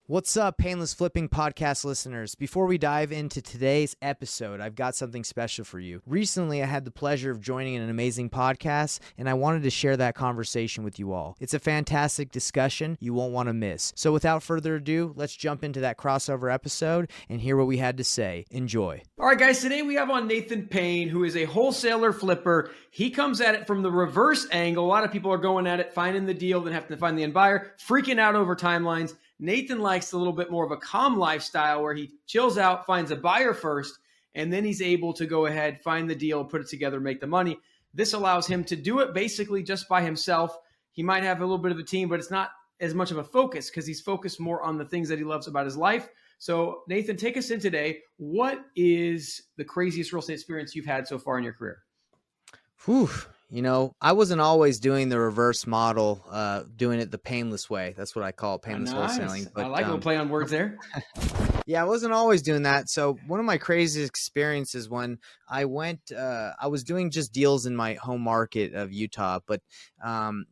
What's up, Painless Flipping podcast listeners? Before we dive into today's episode, I've got something special for you. Recently, I had the pleasure of joining an amazing podcast, and I wanted to share that conversation with you all. It's a fantastic discussion you won't want to miss. So without further ado, let's jump into that crossover episode and hear what we had to say. Enjoy. All right, guys, today we have on Nathan Payne, who is a wholesaler flipper. He comes at it from the reverse angle. A lot of people are going at it, finding the deal, then having to find the end buyer, freaking out over timelines. Nathan likes a little bit more of a calm lifestyle where he chills out, finds a buyer first, and then he's able to go ahead, find the deal, put it together, make the money. This allows him to do it basically just by himself. He might have a little bit of a team, but it's not as much of a focus because he's focused more on the things that he loves about his life. So Nathan, take us in today. What is the craziest real estate experience you've had so far in your career? Whew. You know, I wasn't always doing the reverse model, doing it the painless way. That's what I call it, painless wholesaling. But, I like a little play on words there. Yeah, I wasn't always doing that. So one of my craziest experiences when I went, I was doing just deals in my home market of Utah, but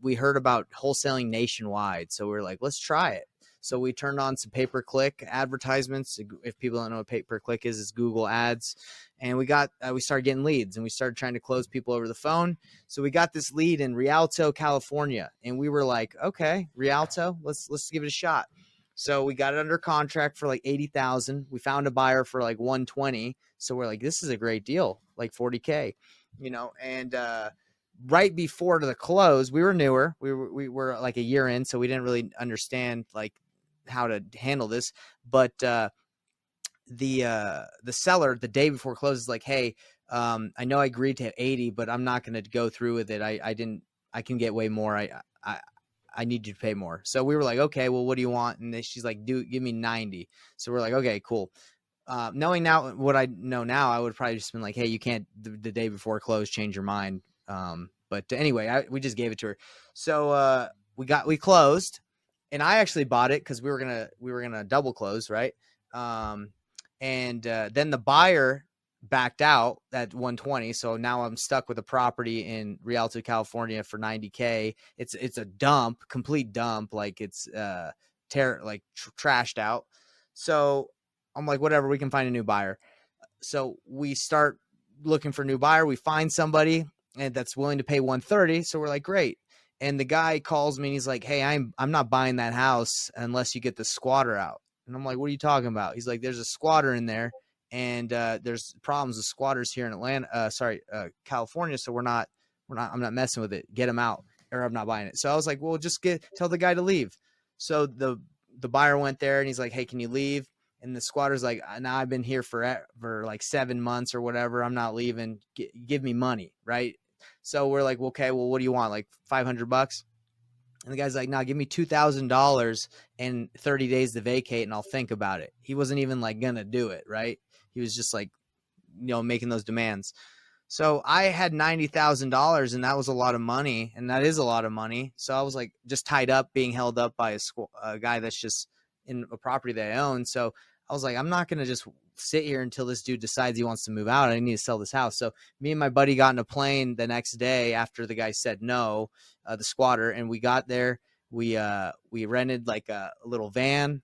we heard about wholesaling nationwide. So we were like, let's try it. So we turned on some pay-per-click advertisements. If people don't know what pay-per-click is, it's Google ads. And we started getting leads, and we started trying to close people over the phone. So we got this lead in Rialto, California, and we were like, okay, Rialto, let's give it a shot. So we got it under contract for like $80,000. We found a buyer for like $120. So we're like, this is a great deal, like $40K, you know. And right before the close, we were newer. We were like a year in, so we didn't really understand like how to handle this. But the seller the day before close is like, hey, I know I agreed to 80, but I'm not going to go through with it. I can get way more. I need you to pay more. So we were like, okay, well, what do you want? And she's like, give me 90. So we're like, okay, cool. Knowing now what I know now, I would probably just been like, hey, you can't the day before close change your mind. But anyway, we just gave it to her. So we closed, and I actually bought it because we were gonna double close, right? And then the buyer backed out at 120. So now I'm stuck with a property in Rialto, California for 90K. It's a dump, complete dump. Like it's trashed out. So I'm like, whatever, we can find a new buyer. So we start looking for a new buyer. We find somebody and that's willing to pay 130. So we're like, great. And the guy calls me and he's like, hey, I'm not buying that house unless you get the squatter out. And I'm like, what are you talking about? He's like, there's a squatter in there, and there's problems with squatters here in California. So I'm not messing with it. Get him out, or I'm not buying it. So I was like, well, just tell the guy to leave. So the buyer went there and he's like, hey, can you leave? And the squatter's like, now I've been here for like 7 months or whatever. I'm not leaving. Give me money, right? So we're like, okay, well, what do you want? Like $500? And the guy's like, no, give me $2,000 and 30 days to vacate, and I'll think about it. He wasn't even like gonna do it, right? He was just like, making those demands. So I had $90,000, and that was a lot of money, and that is a lot of money. So I was like, just tied up, being held up by a guy that's just in a property that I own. So I was like, I'm not gonna just sit here until this dude decides he wants to move out. I need to sell this house. So me and my buddy got in a plane the next day after the guy said no, the squatter, and we got there. We rented like a little van.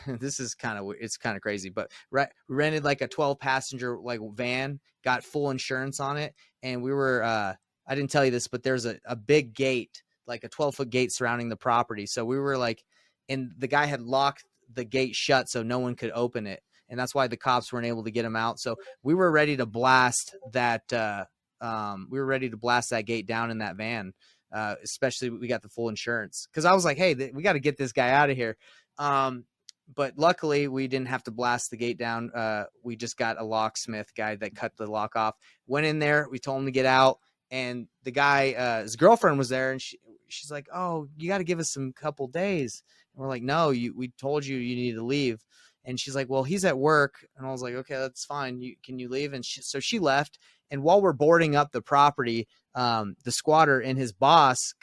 This is it's kind of crazy, but we rented like a 12-passenger like van, got full insurance on it, and we were I didn't tell you this, but there's a big gate, like a 12-foot gate surrounding the property. So we were like, and the guy had locked the gate shut so no one could open it. And that's why the cops weren't able to get him out. So we were ready to blast that. Gate down in that van, especially we got the full insurance. Because I was like, hey, we got to get this guy out of here. But luckily, we didn't have to blast the gate down. We just got a locksmith guy that cut the lock off. Went in there. We told him to get out. And the guy, his girlfriend was there, and she's like, oh, you got to give us some couple days. And we're like, no, we told you need to leave. And she's like, well, he's at work. And I was like, okay, that's fine. Can you leave? And so she left. And while we're boarding up the property, the squatter and his boss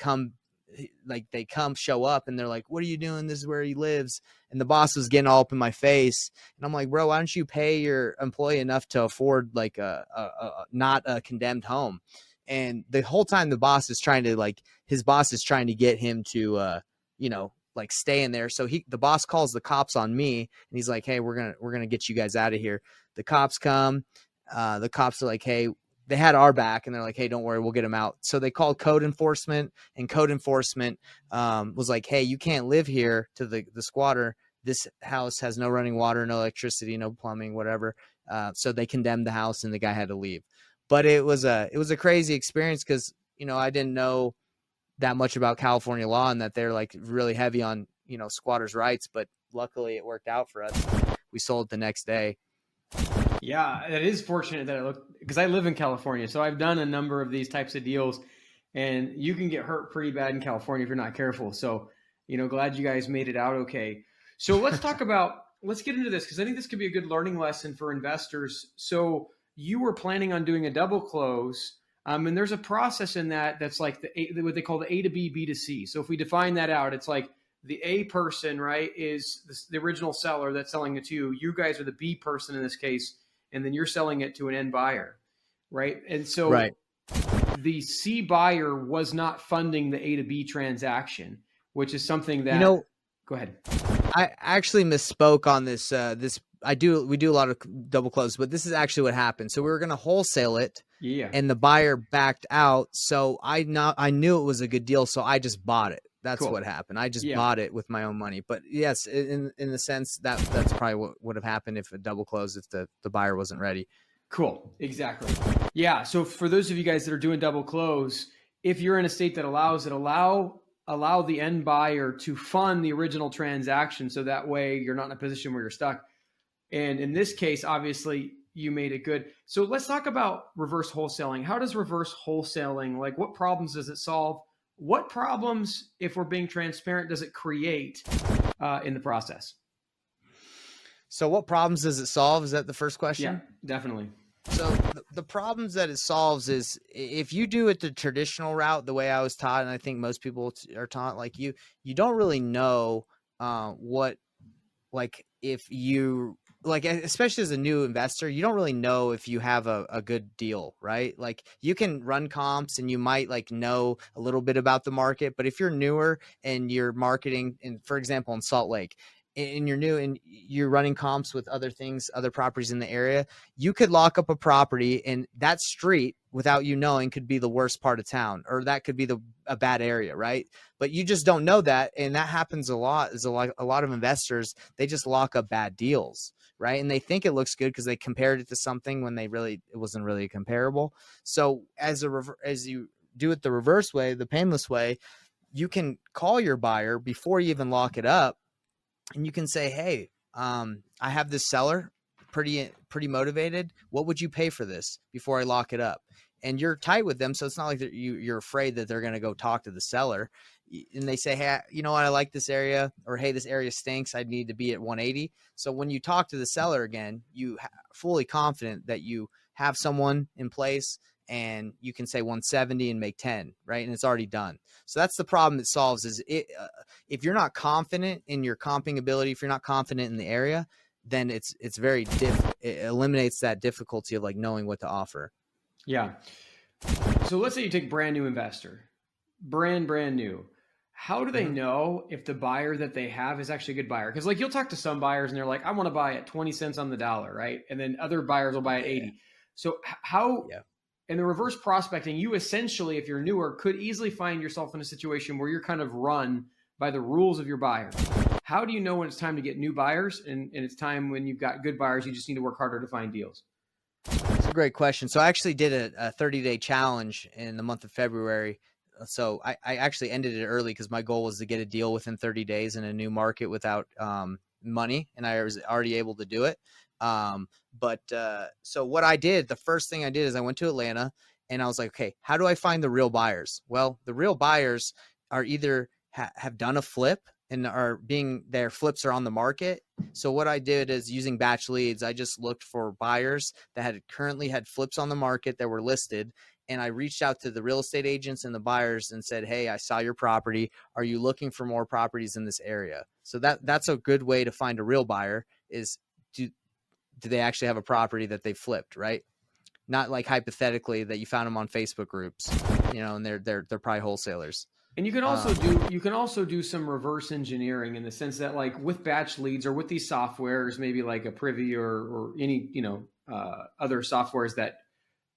show up, and they're like, what are you doing? This is where he lives. And the boss was getting all up in my face. And I'm like, bro, why don't you pay your employee enough to afford like not a condemned home? And the whole time his boss is trying to get him to, like staying there. So the boss calls the cops on me, and he's like, hey, we're gonna get you guys out of here. The cops come. The cops are like, hey, they had our back, and they're like, hey, don't worry, we'll get him out. So they called code enforcement, and code enforcement was like, hey, you can't live here, to the squatter. This house has no running water, no electricity, no plumbing, whatever. So they condemned the house, and the guy had to leave. But it was a crazy experience because, I didn't know that much about California law, and that they're like really heavy on, squatters' rights. But luckily it worked out for us. We sold it the next day. Yeah, it is fortunate that I look, because I live in California, so I've done a number of these types of deals, and you can get hurt pretty bad in California if you're not careful. So, glad you guys made it out okay. So let's talk about, let's get into this, because I think this could be a good learning lesson for investors. So you were planning on doing a double close, and there's a process in that's like what they call the A to B, B to C. So if we define that out, it's like the A person, right, is the original seller that's selling it to you. You guys are the B person in this case, and then you're selling it to an end buyer, right? And so Right. the C buyer was not funding the A to B transaction, which is something that, go ahead. I actually misspoke on this. We do a lot of double close, but this is actually what happened. So we were going to wholesale it, Yeah. and the buyer backed out. So I knew it was a good deal, so I just bought it. That's Cool. what happened. I just bought it with my own money. But yes, in the sense that's probably what would have happened if a double close, if the buyer wasn't ready. Cool. Exactly. Yeah. So for those of you guys that are doing double close, if you're in a state that allows it, allow the end buyer to fund the original transaction, so that way you're not in a position where you're stuck. And in this case, obviously, you made it good. So let's talk about reverse wholesaling. How does reverse wholesaling, like, what problems does it solve? What problems, if we're being transparent, does it create in the process? So what problems does it solve? Is that the first question? Yeah, definitely. So the problems that it solves is, if you do it the traditional route, the way I was taught, and I think most people are taught, like you don't really know what, like, if you, like, especially as a new investor, you don't really know if you have a good deal, right? Like, you can run comps and you might like know a little bit about the market, but if you're newer and you're marketing, and for example, in Salt Lake, and you're new and you're running comps with other things, other properties in the area, you could lock up a property, and that street, without you knowing, could be the worst part of town, or that could be a bad area, right? But you just don't know that, and that happens a lot. Is a lot of investors, they just lock up bad deals, right? And they think it looks good because they compared it to something when it wasn't really comparable. So as you do it the reverse way, the painless way, you can call your buyer before you even lock it up, and you can say, hey, I have this seller, pretty motivated. What would you pay for this before I lock it up? And you're tight with them, so it's not like you're afraid that they're going to go talk to the seller. And they say, hey, you know what, I like this area, or hey, this area stinks, I need to be at 180. So when you talk to the seller again, you fully confident that you have someone in place, and you can say 170 and make 10, right? And it's already done. So that's the problem it solves, is if you're not confident in your comping ability, if you're not confident in the area, then it's very it eliminates that difficulty of like knowing what to offer. Yeah. So let's say you take brand new investor, brand new. How do they know if the buyer that they have is actually a good buyer? Because like, you'll talk to some buyers and they're like, I want to buy at 20 cents on the dollar, right? And then other buyers will buy at 80. So how, in the reverse prospecting, you essentially, if you're newer, could easily find yourself in a situation where you're kind of run by the rules of your buyer. How do you know when it's time to get new buyers, and it's time when you've got good buyers, you just need to work harder to find deals? That's a great question. So I actually did a 30-day challenge in the month of February. So I actually ended it early because my goal was to get a deal within 30 days in a new market without money, and I was already able to do it. So what I did, the first thing I did is I went to Atlanta, and I was like, okay, how do I find the real buyers? Well, the real buyers are either have done a flip and their flips are on the market. So what I did is, using batch leads, I just looked for buyers that currently had flips on the market that were listed. And I reached out to the real estate agents and the buyers and said, hey, I saw your property. Are you looking for more properties in this area? So that's a good way to find a real buyer, is do they actually have a property that they flipped, right? Not like hypothetically that you found them on Facebook groups, and they're probably wholesalers. And you can also do some reverse engineering in the sense that, like, with batch leads or with these softwares, maybe like a Privy or any other softwares that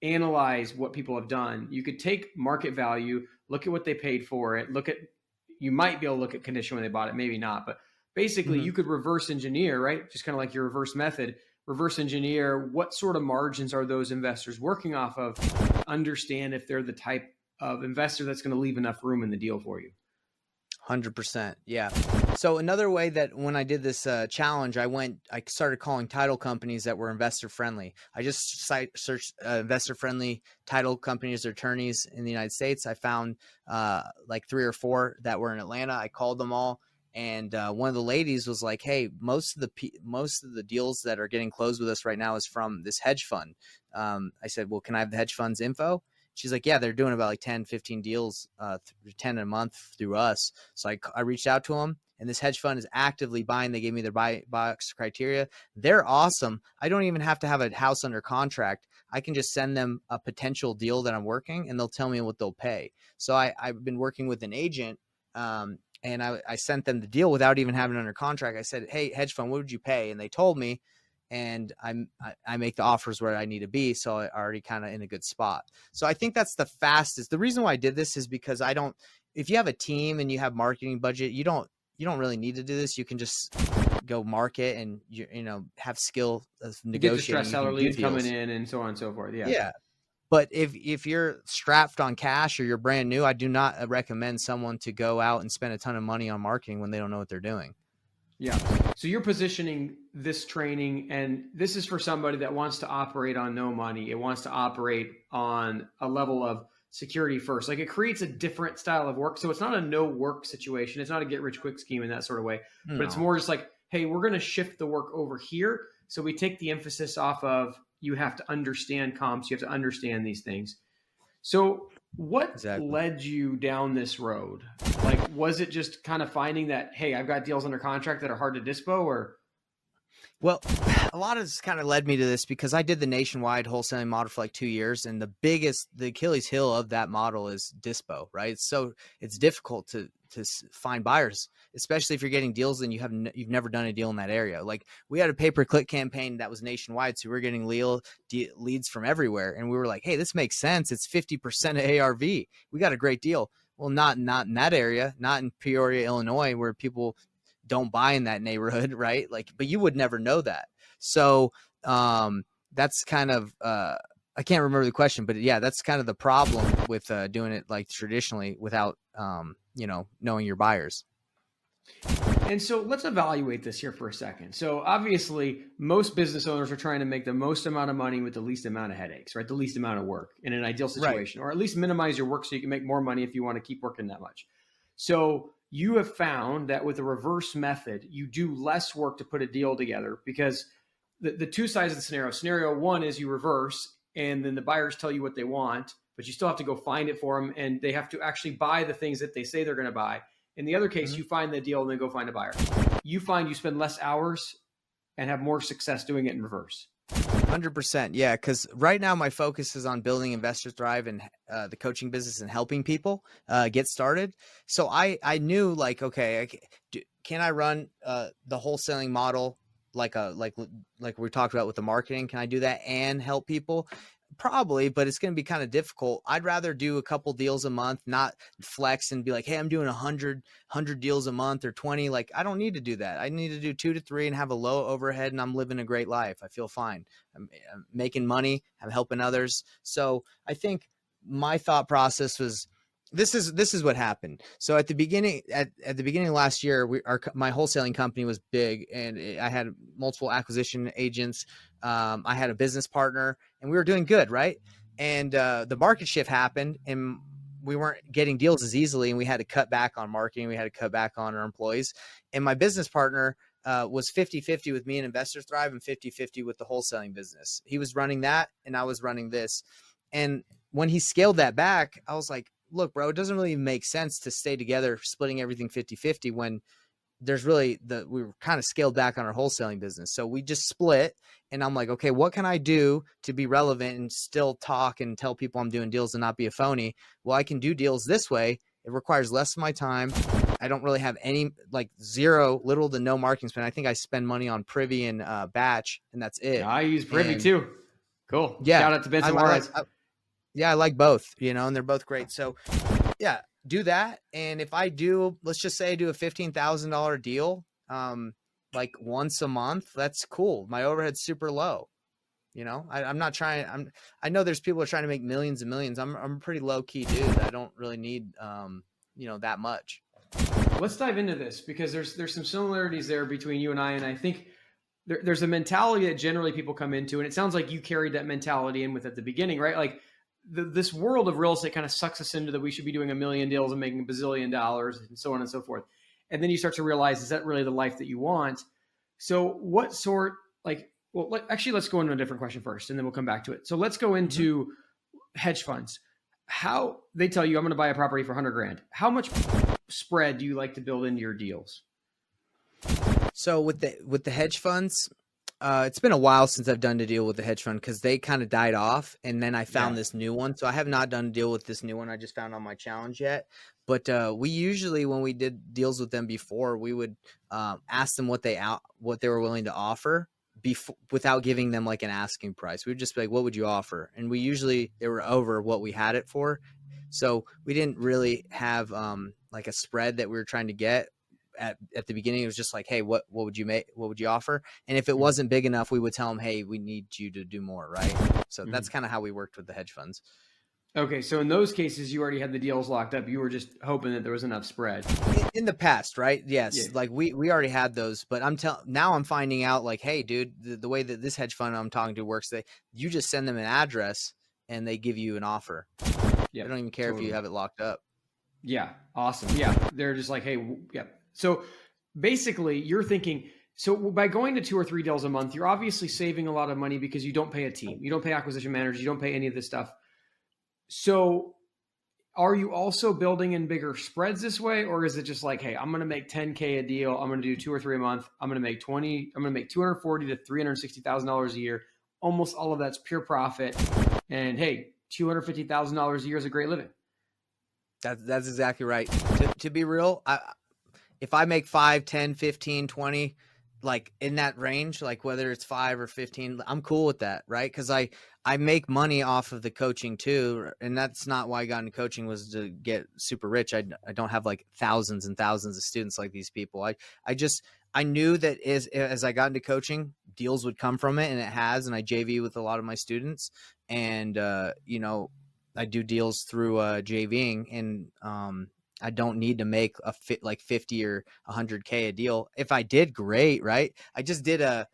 analyze what people have done. You could take market value, look at what they paid for it, you might be able to look at condition when they bought it, maybe not, but basically Hmm. you could reverse engineer, right? Just kind of like your reverse method, reverse engineer what sort of margins are those investors working off of, understand if they're the type of investor that's going to leave enough room in the deal for you. 100%. Yeah. So another way that when I did this challenge, I started calling title companies that were investor friendly. I just searched investor friendly title companies or attorneys in the United States. I found like 3 or 4 that were in Atlanta. I called them all. And one of the ladies was like, "Hey, most of the deals that are getting closed with us right now is from this hedge fund." I said, "Well, can I have the hedge fund's info?" She's like, "Yeah, they're doing about like 10, 15 deals, 10 a month through us." So I reached out to them, and this hedge fund is actively buying. They gave me their buy box criteria. They're awesome. I don't even have to have a house under contract. I can just send them a potential deal that I'm working, and they'll tell me what they'll pay. So I've been working with an agent, and I sent them the deal without even having it under contract. I said, "Hey, hedge fund, what would you pay?" And they told me, and I make the offers where I need to be. So I already kind of in a good spot. So I think that's the fastest. The reason why I did this is because I don't, if you have a team and you have marketing budget, you don't really need to do this. You can just go market and have skill of You get negotiating. distressed You can seller do leads coming deals. in and so on and so forth. Yeah. Yeah. But if you're strapped on cash or you're brand new, I do not recommend someone to go out and spend a ton of money on marketing when they don't know what they're doing. Yeah. So you're positioning this training, and this is for somebody that wants to operate on no money. It wants to operate on a level of security first. Like, it creates a different style of work. So it's not a no work situation. It's not a get rich quick scheme in that sort of way, but it's No, more just like, hey, we're going to shift the work over here. So we take the emphasis off of, you have to understand comps, you have to understand these things. So, what exactly. led you down this road? Like, was it just kind of finding that, hey, I've got deals under contract that are hard to dispo, or? Well, a lot of this kind of led me to this because I did the nationwide wholesaling model for like 2 years, and the Achilles heel of that model is dispo, right? So it's difficult to find buyers, especially if you're getting deals and you've never done a deal in that area. Like, we had a pay-per-click campaign that was nationwide, so we are getting leads from everywhere, and we were like, "Hey, this makes sense. It's 50% of ARV. We got a great deal." Well, not in that area, not in Peoria, Illinois, where people don't buy in that neighborhood, right? Like, but you would never know that. So that's kind of I can't remember the question, but yeah, that's kind of the problem with doing it like traditionally without knowing your buyers. And so let's evaluate this here for a second. So obviously, most business owners are trying to make the most amount of money with the least amount of headaches, right? The least amount of work in an ideal Right. situation, or at least minimize your work so you can make more money if you want to keep working that much. So you have found that with a reverse method, you do less work to put a deal together, because the two sides of the scenario. Scenario one is you reverse, and then the buyers tell you what they want, but you still have to go find it for them, and they have to actually buy the things that they say they're going to buy. In the other case, Mhm. you find the deal and then go find a buyer. You find you spend less hours and have more success doing it in reverse. 100%. Yeah. Cause right now my focus is on building Investor Thrive and the coaching business and helping people get started. So I knew like, okay, can I run the wholesaling model like we talked about with the marketing? Can I do that and help people? Probably, but it's going to be kind of difficult. I'd rather do a couple deals a month, not flex and be like, "Hey, I'm doing 100 deals a month or 20." Like, I don't need to do that. I need to do 2 to 3 and have a low overhead, and I'm living a great life. I feel fine. I'm making money. I'm helping others. So I think my thought process was this is what happened. So at the beginning of last year, my wholesaling company was big, and I had multiple acquisition agents. I had a business partner, and we were doing good, right? And the market shift happened, and we weren't getting deals as easily, and we had to cut back on marketing. We had to cut back on our employees. And my business partner was 50-50 with me and Investor Thrive and 50-50 with the wholesaling business. He was running that, and I was running this. And when he scaled that back, I was like, "Look, bro, it doesn't really make sense to stay together, splitting everything 50-50 when there's really we were kind of scaled back on our wholesaling business." So we just split, and I'm like, "Okay, what can I do to be relevant and still talk and tell people I'm doing deals and not be a phony?" Well, I can do deals this way, It requires less of my time. I don't really have any, like little to no marketing spend. I think I spend money on Privy and Batch, and that's it. I use Privy And too. Cool. yeah, Shout out to I, Benson I like, Juarez. yeah, I like both, and they're both great. So yeah, do that. And if I do, let's just say I do a $15,000 deal, like once a month, that's cool. My overhead's super low. I'm not trying. I know there's people who are trying to make millions and millions. I'm a pretty low key dude. I don't really need, that much. Let's dive into this because there's some similarities there between you and I. And I think there's a mentality that generally people come into, and it sounds like you carried that mentality in with at the beginning, right? Like this world of real estate kind of sucks us into that we should be doing 1 million deals and making $1 bazillion and so on and so forth. And then you start to realize, is that really the life that you want? So what sort, actually, let's go into a different question first, and then we'll come back to it. So let's go into hedge funds. How they tell you, I'm going to buy a property for 100 grand. How much spread do you like to build into your deals? So with the hedge funds, it's been a while since I've done a deal with the hedge fund because they kind of died off, and then I found this new one. So I have not done a deal with this new one I just found on my challenge yet. But we usually, when we did deals with them before, we would ask them what they were willing to offer without giving them like an asking price. We would just be like, what would you offer? And they were over what we had it for. So we didn't really have like a spread that we were trying to get at the beginning. It was just like, hey, what would you make? What would you offer? And if it wasn't big enough, we would tell them, hey, we need you to do more. Right. So that's kind of how we worked with the hedge funds. Okay. So in those cases, you already had the deals locked up. You were just hoping that there was enough spread in the past. Right. Yes. Yeah. Like we already had those, but now I'm finding out like, hey dude, the way that this hedge fund I'm talking to works, you just send them an address and they give you an offer. They don't even care if you have it locked up. Yeah. Awesome. Yeah. They're just like, hey, yeah. So basically you're thinking, so by going to 2 or 3 deals a month, you're obviously saving a lot of money because you don't pay a team. You don't pay acquisition managers. You don't pay any of this stuff. So are you also building in bigger spreads this way? Or is it just like, hey, I'm going to make 10K a deal. I'm going to do 2 or 3 a month. I'm going to make $240,000 to $360,000 a year. Almost all of that's pure profit. And hey, $250,000 a year is a great living. That's exactly right. To be real, if I make 5, 10, 15, 20, like in that range, like whether it's 5 or 15, I'm cool with that, right? Because I make money off of the coaching too, and that's not why I got into coaching, was to get super rich. I don't have like thousands and thousands of students like these people. I knew that as I got into coaching, deals would come from it, and it has. And I JV with a lot of my students, and I do deals through JVing, and I don't need to make like 50 or 100K a deal. If I did, great, right? I just did a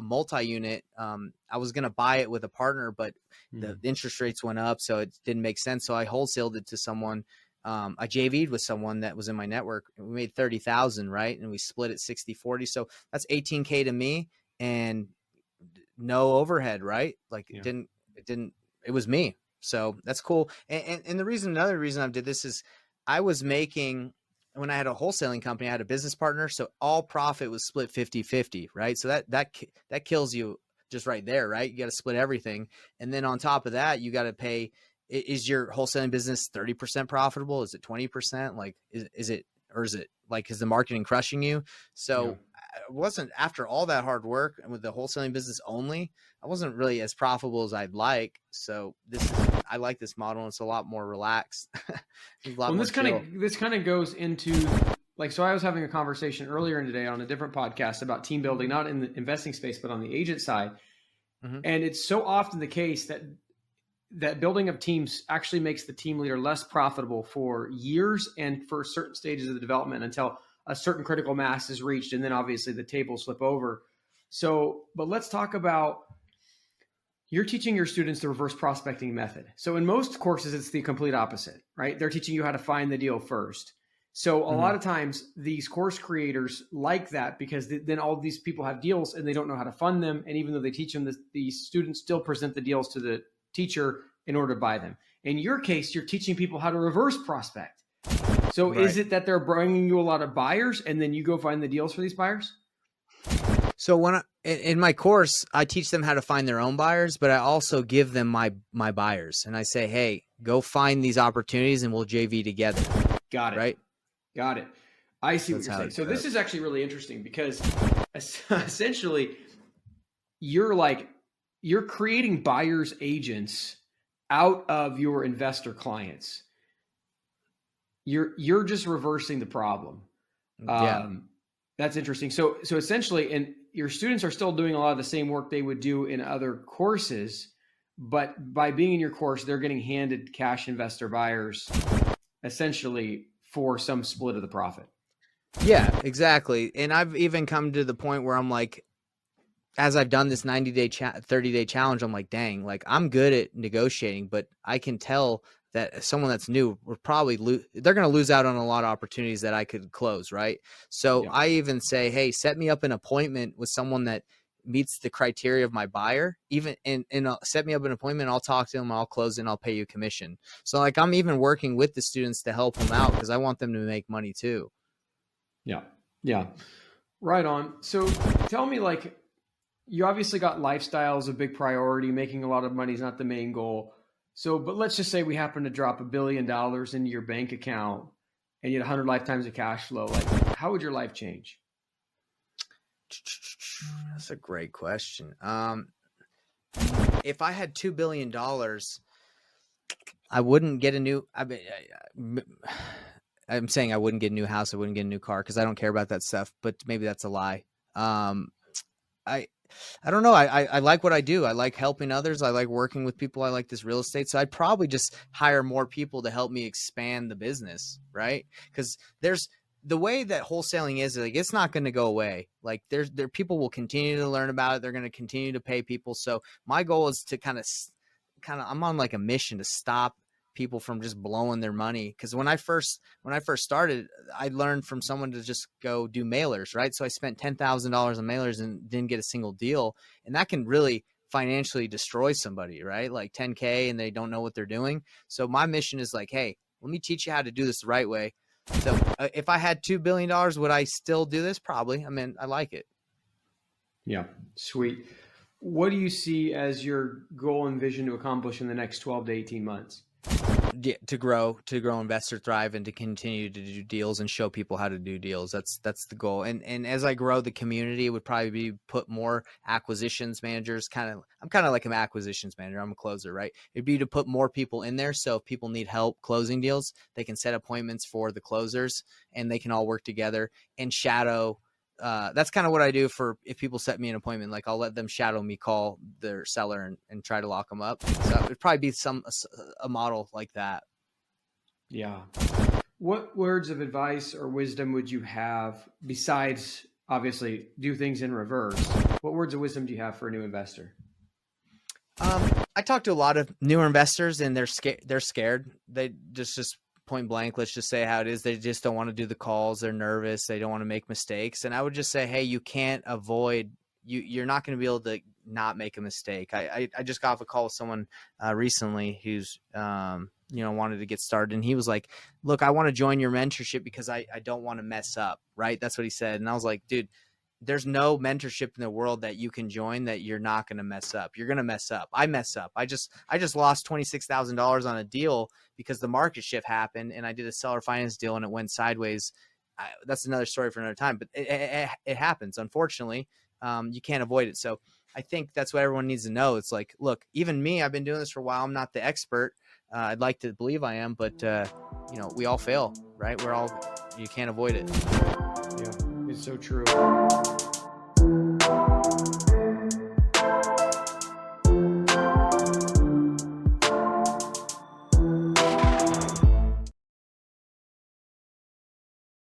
multi-unit. I was gonna buy it with a partner, but the interest rates went up, so it didn't make sense. So I wholesaled it to someone. I JV'd with someone that was in my network. We made 30,000, right? And we split it 60-40. So that's 18K to me and no overhead, right? Like it was me. So that's cool. And another reason I did this is I was making, when I had a wholesaling company, I had a business partner. So all profit was split 50-50, right? So that kills you just right there, right? You got to split everything. And then on top of that, you got to pay. Is your wholesaling business 30% profitable? Is it 20%? Like, is it like, is the marketing crushing you? So it wasn't, after all that hard work and with the wholesaling business only, I wasn't really as profitable as I'd like. So I like this model, and it's a lot more relaxed. This kind of goes into, like, so I was having a conversation earlier today on a different podcast about team building, not in the investing space, but on the agent side. And it's so often the case that building of teams actually makes the team leader less profitable for years and for certain stages of the development until a certain critical mass is reached. And then obviously the tables flip over. So, but let's talk about, you're teaching your students the reverse prospecting method. So in most courses, it's the complete opposite, right? They're teaching you how to find the deal first. So a lot of times these course creators like that because then all these people have deals and they don't know how to fund them. And even though they teach them, the students still present the deals to the teacher in order to buy them. In your case, you're teaching people how to reverse prospect. So is it that they're bringing you a lot of buyers and then you go find the deals for these buyers? So in my course, I teach them how to find their own buyers, but I also give them my buyers, and I say, hey, go find these opportunities, and we'll JV together. Got it. Right? Got it. I see what That's you're how saying. it So this goes. is actually really interesting because essentially you're creating buyers agents out of your investor clients. You're just reversing the problem. Yeah. That's interesting. So essentially, and your students are still doing a lot of the same work they would do in other courses, but by being in your course, they're getting handed cash investor buyers essentially for some split of the profit. Yeah, exactly. And I've even come to the point where I'm like, as I've done this 90-day, 30-day challenge, I'm like, dang, like I'm good at negotiating, but I can tell that someone that's new will probably they're going to lose out on a lot of opportunities that I could close. Right. So Yeah. I even say, hey, set me up an appointment with someone that meets the criteria of my buyer, even and set me up an appointment. I'll talk to them. I'll close and I'll pay you commission. So like I'm even working with the students to help them out because I want them to make money too. Yeah. Yeah. Right on. So tell me, like, you obviously got lifestyle is a big priority. Making a lot of money is not the main goal. So, but let's just say we happen to drop $1 billion into your bank account and you had 100 lifetimes of cash flow. Like, how would your life change? That's a great question. If I had $2 billion, I wouldn't get a new. I'm saying I wouldn't get a new house. I wouldn't get a new car because I don't care about that stuff. But maybe that's a lie. I I don't know. I like what I do. I like helping others. I like working with people. I like this real estate. So I'd probably just hire more people to help me expand the business, right? Because there's the way that wholesaling is, like it's not going to go away. Like there people will continue to learn about it. They're going to continue to pay people. So my goal is to kind of I'm on like a mission to stop people from just blowing their money. Because when I first started, I learned from someone to just go do mailers, right? So I spent $10,000 on mailers and didn't get a single deal, and that can really financially destroy somebody, right? Like 10K and they don't know what they're doing. So my mission is like, hey, let me teach you how to do this the right way. So if I had $2 billion, would I still do this? Probably. I mean, I like it. Yeah, sweet. What do you see as your goal and vision to accomplish in the next 12 to 18 months? Yeah, to grow Investor Thrive, and to continue to do deals and show people how to do deals. That's the goal. And as I grow the community, it would probably be put more acquisitions managers. I'm kind of like an acquisitions manager. I'm a closer, right? It'd be to put more people in there. So if people need help closing deals, they can set appointments for the closers and they can all work together and shadow. That's kind of what I do for if people set me an appointment. Like I'll let them shadow me call their seller and try to lock them up. So it'd probably be a model like that. Yeah. What words of advice or wisdom would you have besides obviously do things in reverse? What words of wisdom do you have for a new investor? I talk to a lot of newer investors and they're scared. They just point blank. Let's just say how it is. They just don't want to do the calls. They're nervous. They don't want to make mistakes. And I would just say, hey, you can't avoid. You're not going to be able to not make a mistake. I just got off a call with someone recently who's wanted to get started, and he was like, look, I want to join your mentorship because I don't want to mess up. Right? That's what he said. And I was like, dude, there's no mentorship in the world that you can join that you're not going to mess up. You're going to mess up. I mess up. I just lost $26,000 on a deal because the market shift happened and I did a seller finance deal and it went sideways. That's another story for another time, but it happens. Unfortunately, you can't avoid it. So I think that's what everyone needs to know. It's like, look, even me, I've been doing this for a while. I'm not the expert. I'd like to believe I am, but we all fail, right? You can't avoid it. Yeah, it's so true.